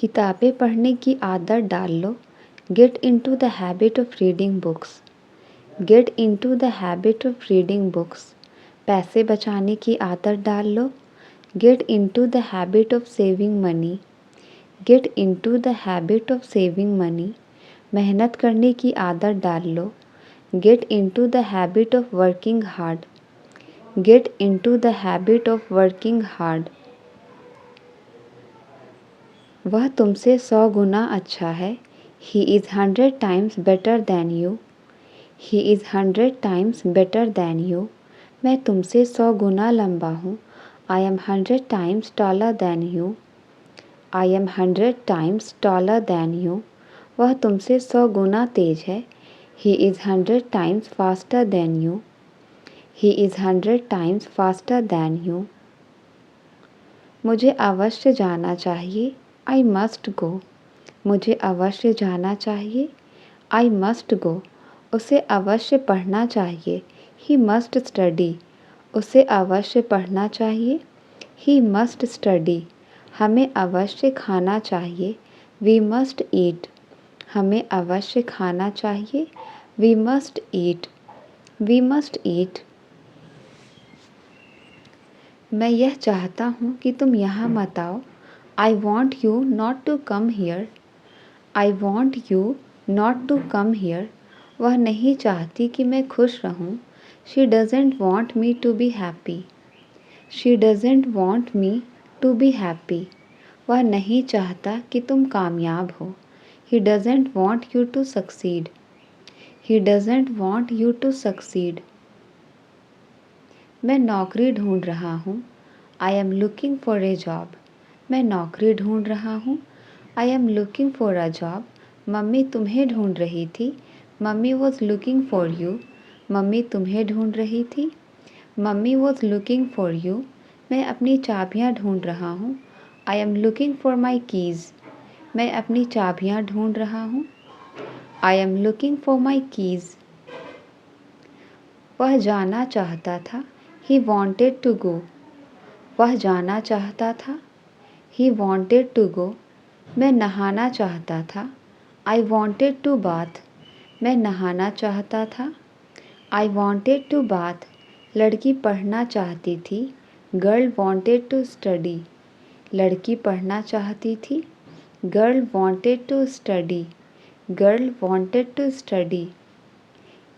किताबें पढ़ने की आदत डाल लो। Get into the habit of reading books. Get into the habit of reading books. पैसे बचाने की आदत डाल लो। Get into the habit of saving money. Get into the habit of saving money. मेहनत करने की आदत डाल लो। Get into the habit of working hard. Get into the habit of working hard. वह तुमसे 100 गुना अच्छा है। He is 100 times better than you. He is 100 times better than you. मैं तुमसे 100 गुना लंबा हूँ। I am 100 times taller than you. I am 100 times taller than you. वह तुमसे 100 गुना तेज है। He is 100 times faster than you. He is 100 times faster than you. मुझे अवश्य जाना चाहिए। I must go. मुझे अवश्य जाना चाहिए। I must go. उसे अवश्य पढ़ना चाहिए। He must study. उसे अवश्य पढ़ना चाहिए। He must study. हमें अवश्य खाना चाहिए। We must eat. हमें अवश्य खाना चाहिए। We must eat. We must eat. मैं यह चाहता हूँ कि तुम यहाँ मत आओ। I want you not to come here. I want you not to come here. वह नहीं चाहती कि मैं खुश रहूँ। She doesn't want me to be happy. She doesn't want me to be happy. वह नहीं चाहता कि तुम कामयाब हो। He doesn't want you to succeed. He doesn't want you to succeed. मैं नौकरी ढूंढ रहा हूँ। I am looking for a job. मैं नौकरी ढूंढ रहा हूँ। I am looking for a job. Mummy तुम्हें ढूंढ रही थी। Mummy was looking for you. Mummy तुम्हें ढूंढ रही थी। Mummy was looking for you. मैं अपनी चाबियाँ ढूंढ रहा हूँ। I am looking for my keys. मैं अपनी चाबियाँ ढूंढ रहा हूँ। I am looking for my keys. वह जाना चाहता था। He wanted to go. वह जाना चाहता था। He wanted to go. मैं नहाना चाहता था। I wanted to bath. मैं नहाना चाहता था। I wanted to bath. लड़की पढ़ना चाहती थी। Girl wanted to study. लड़की पढ़ना चाहती थी। Girl wanted to study. Girl wanted to study.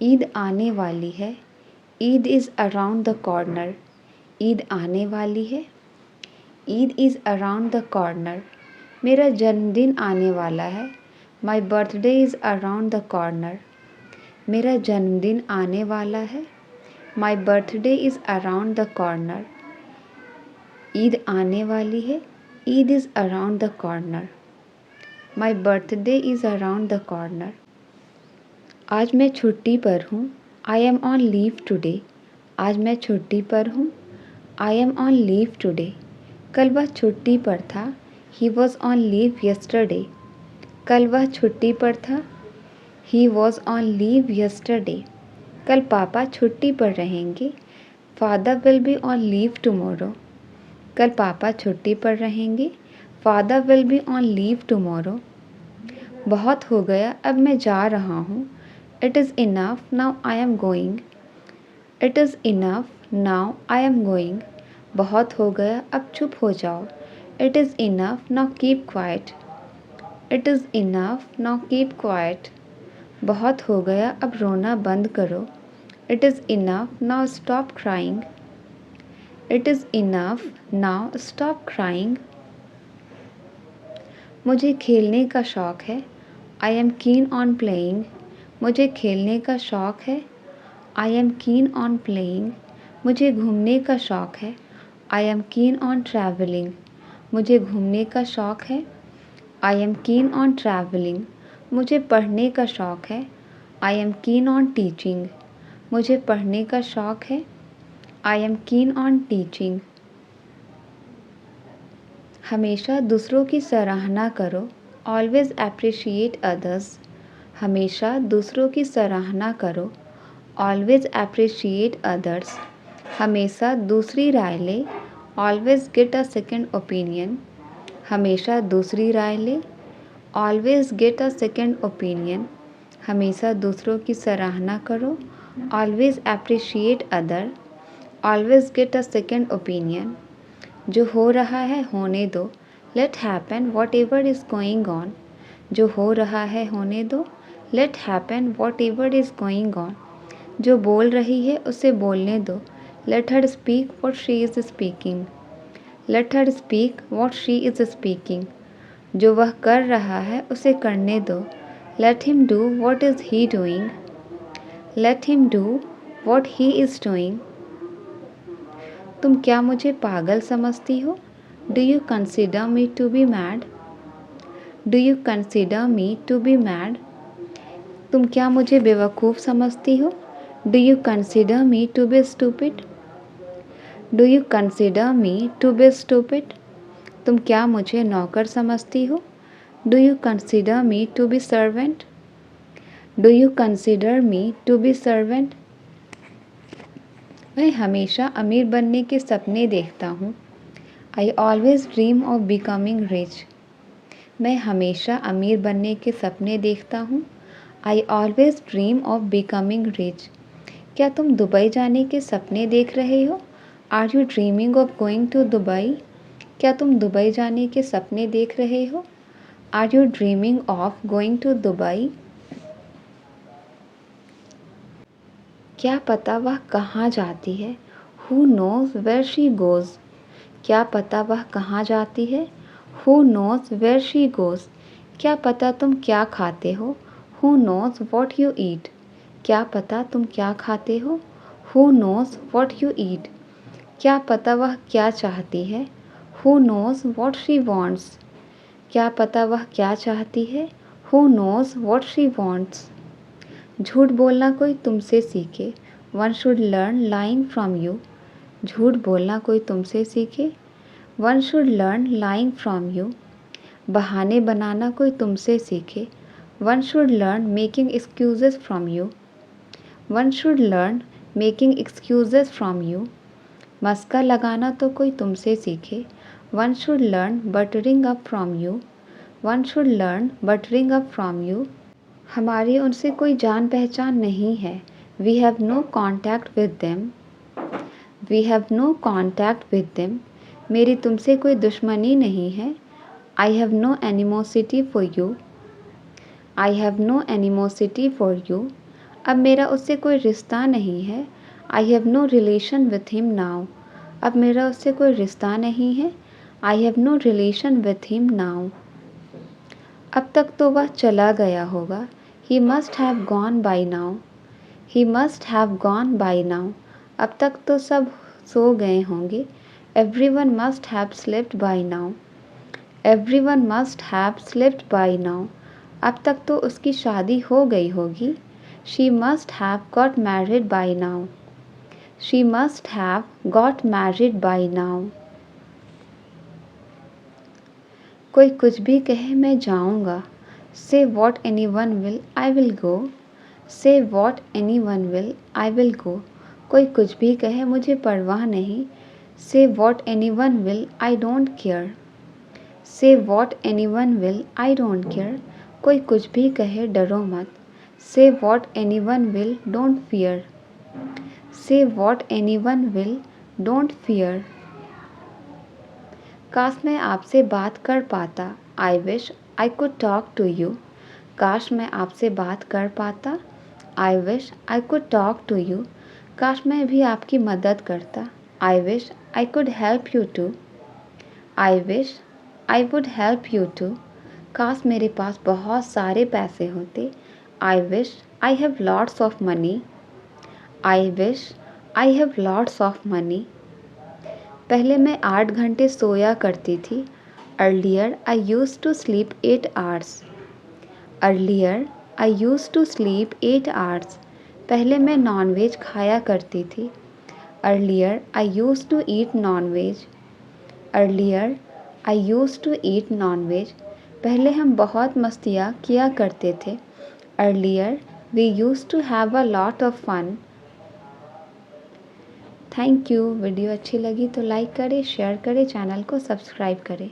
Eid आने वाली है। Eid is around the corner. Eid आने वाली है। Eid is around the corner. मेरा जन्मदिन आने वाला है। My birthday is around the corner. मेरा जन्मदिन आने वाला है। My birthday is around the corner. Eid आने वाली है। Eid is around the corner. My birthday is around the corner. आज मैं छुट्टी पर हूँ। I M on leave today. आज मैं छुट्टी पर हूँ। I M on leave today. कल वह छुट्टी पर था। He was on leave yesterday. कल वह छुट्टी पर था। He was on leave yesterday. कल पापा छुट्टी पर रहेंगे। Father will be on leave tomorrow. कल पापा छुट्टी पर रहेंगे। Father will be on leave tomorrow. बहुत हो गया, अब मैं जा रहा हूँ। It is enough, now I am going. It is enough, now I am going. बहुत हो गया, अब चुप हो जाओ। It is enough, now keep quiet. It is enough, now keep quiet. बहुत हो गया, अब रोना बंद करो। It is enough, now stop crying. It is enough, now stop crying. मुझे खेलने का शौक़ है। I am keen on playing. मुझे खेलने का शौक़ है। I am keen on playing. मुझे घूमने का शौक़ है। I am keen on travelling. मुझे घूमने का शौक़ है। I am keen on travelling. मुझे पढ़ने का शौक़ है। I am keen on teaching. मुझे पढ़ने का शौक़ है। I am keen on teaching. हमेशा दूसरों की सराहना करो। Always appreciate others. हमेशा दूसरों की सराहना करो। Always appreciate others. हमेशा दूसरी राय ले। Always get a second opinion. हमेशा दूसरी राय ले। Always get a second opinion, हमेशा दूसरों की सराहना करो। Always appreciate other, always get a second opinion. जो हो रहा है होने दो, let happen whatever is going on. जो हो रहा है होने दो, let happen whatever is going on. जो बोल रही है उसे बोलने दो, let her speak what she is speaking. Let her speak what she is speaking. जो वह कर रहा है उसे करने दो, let him do what is he doing. Let him do what he is doing. तुम क्या मुझे पागल समझती हो? Do you consider me to be mad? Do you consider me to be mad? तुम क्या मुझे बेवकूफ़ समझती हो? Do you consider me to be stupid? Do you consider me to be stupid? तुम क्या मुझे नौकर समझती हो? Do you consider me to be servant? Do you consider me to be servant? मैं हमेशा अमीर बनने के सपने देखता हूँ। I always dream of becoming rich. मैं हमेशा अमीर बनने के सपने देखता हूँ। I always dream of becoming rich. क्या तुम दुबई जाने के सपने देख रहे हो? Are you dreaming of going to Dubai? क्या तुम दुबई जाने के सपने देख रहे हो? Are you dreaming of going to Dubai? क्या पता वह कहाँ जाती है? Who knows where she goes. क्या पता वह कहाँ जाती है? Who knows where she goes. क्या पता तुम क्या खाते हो? Who nose what you eat. क्या पता तुम क्या खाते हो? Who nose what you eat. क्या पता वह क्या चाहती है? Who nose what she wants. क्या पता वह क्या चाहती है? Who nose what she wants. झूठ बोलना कोई तुमसे सीखे, one should learn lying from you. झूठ बोलना कोई तुमसे सीखे, one should learn lying from you. बहाने बनाना कोई तुमसे सीखे, one should learn making excuses from you. One should learn making excuses from you. मस्का लगाना तो कोई तुमसे सीखे, one should learn buttering up from you. One should learn buttering up from you. हमारी उनसे कोई जान पहचान नहीं है, we have no contact with them. We have no contact with them. मेरी तुमसे कोई दुश्मनी नहीं है, I have no animosity for you. I have no animosity for you. अब मेरा उससे कोई रिश्ता नहीं है, I have no relation with him now. अब मेरा उससे कोई रिश्ता नहीं है, I have no relation with him now. अब तक तो वह चला गया होगा, he must have gone by now. He must have gone by now. अब तक तो सब सो गए होंगे, everyone must have slept by now. Everyone must have slept by now. अब तक तो उसकी शादी हो गई होगी, she must have got married by now. She must have got married by now. कोई कुछ भी कहे मैं जाऊँगा, say what anyone will I will go. Say what anyone will I will go. कोई कुछ भी कहे मुझे परवाह नहीं, say what anyone will I don't care. Say what anyone will I don't care. कोई कुछ भी कहे डरो मत, say what anyone will don't fear. Say what anyone will don't fear. काश मैं आपसे बात कर पाता, I wish I could talk to you. काश मैं आपसे बात कर पाता, I wish I could talk to you. काश मैं भी आपकी मदद करता, I wish I could help you too. I wish I would help you too. काश मेरे पास बहुत सारे पैसे होते, I wish I have lots of money. I wish I have lots of money. पहले मैं 8 घंटे सोया करती थी, earlier I used to sleep 8 hours. Earlier I used to sleep 8 hours. पहले मैं नॉनवेज खाया करती थी, earlier I used to eat nonveg. Earlier I used to eat nonveg. पहले हम बहुत मस्तियाँ किया करते थे, earlier we used to have a lot of fun. Thank you. Video अच्छी लगी तो लाइक करें, शेयर करें, चैनल को सब्सक्राइब करें।